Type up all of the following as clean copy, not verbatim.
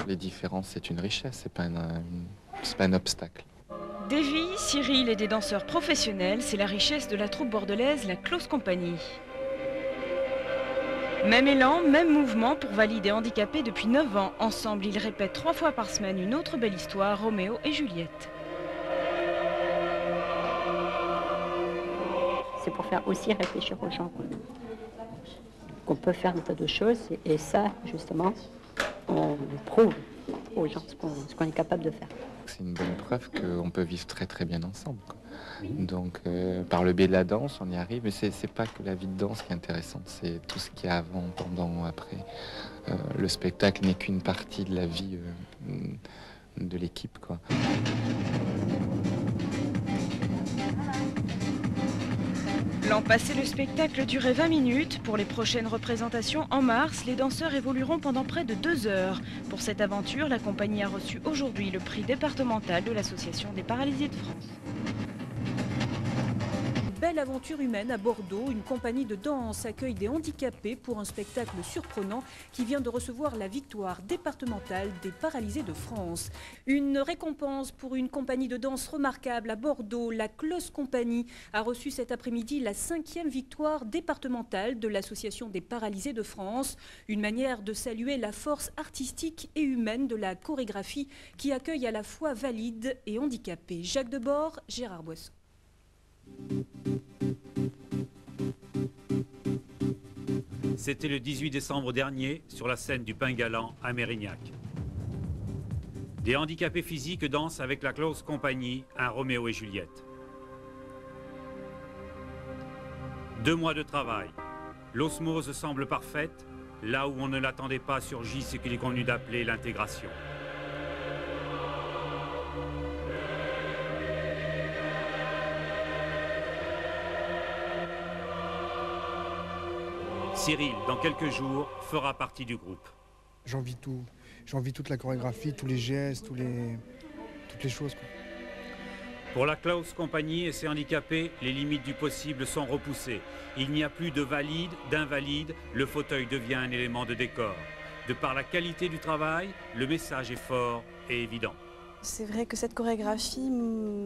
Les différences, c'est une richesse, c'est pas un obstacle. Des vies, Cyril et des danseurs professionnels, c'est la richesse de la troupe bordelaise, la Close Company. Même élan, même mouvement pour valides et handicapés depuis 9 ans. Ensemble, ils répètent 3 fois par semaine une autre belle histoire, Roméo et Juliette. C'est pour faire aussi réfléchir aux gens qu'on peut faire un tas de choses. Et ça, justement, on prouve aux gens ce qu'on est capable de faire. C'est une bonne preuve qu'on peut vivre très très bien ensemble, quoi. Donc par le biais de la danse, on y arrive. Mais c'est pas que la vie de danse qui est intéressante, c'est tout ce qu'il y a avant, pendant, après. Le spectacle n'est qu'une partie de la vie de l'équipe, quoi. L'an passé, le spectacle durait 20 minutes. Pour les prochaines représentations en mars, les danseurs évolueront pendant près de 2 heures. Pour cette aventure, la compagnie a reçu aujourd'hui le prix départemental de l'Association des paralysés de France. Belle aventure humaine à Bordeaux, une compagnie de danse accueille des handicapés pour un spectacle surprenant qui vient de recevoir la victoire départementale des paralysés de France. Une récompense pour une compagnie de danse remarquable à Bordeaux. La Close Company a reçu cet après-midi la 5e victoire départementale de l'Association des paralysés de France. Une manière de saluer la force artistique et humaine de la chorégraphie qui accueille à la fois valides et handicapés. Jacques Debord, Gérard Boisson. C'était le 18 décembre dernier sur la scène du Pain Galant à Mérignac. Des handicapés physiques dansent avec la Close Company, un Roméo et Juliette. 2 mois de travail. L'osmose semble parfaite. Là où on ne l'attendait pas surgit ce qu'il est convenu d'appeler l'intégration. Cyril, dans quelques jours, fera partie du groupe. J'envie tout. J'envie toute la chorégraphie, tous les gestes, toutes les choses, quoi. Pour la Close Company et ses handicapés, les limites du possible sont repoussées. Il n'y a plus de valides, d'invalides, le fauteuil devient un élément de décor. De par la qualité du travail, le message est fort et évident. C'est vrai que cette chorégraphie,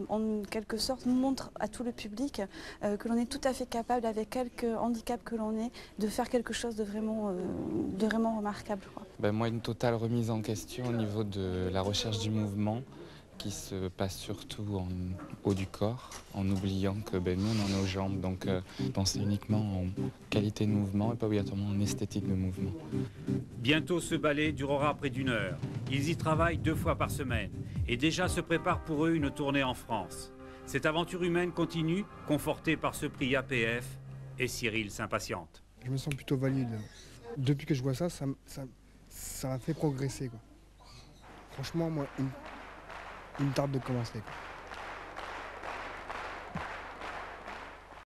en quelque sorte, montre à tout le public que l'on est tout à fait capable, avec quelques handicaps que l'on est, de faire quelque chose de vraiment remarquable, quoi. Ben moi, une totale remise en question au niveau de la recherche du mouvement qui se passe surtout en haut du corps, en oubliant que nous, on en est aux jambes. Donc, penser uniquement en qualité de mouvement et pas obligatoirement en esthétique de mouvement. Bientôt, ce ballet durera près d'1 heure. Ils y travaillent 2 fois par semaine. Et déjà se prépare pour eux une tournée en France. Cette aventure humaine continue, confortée par ce prix APF, et Cyril s'impatiente. Je me sens plutôt valide. Depuis que je vois ça, ça m'a fait progresser, quoi. Franchement, moi, il me tarde de commencer, quoi.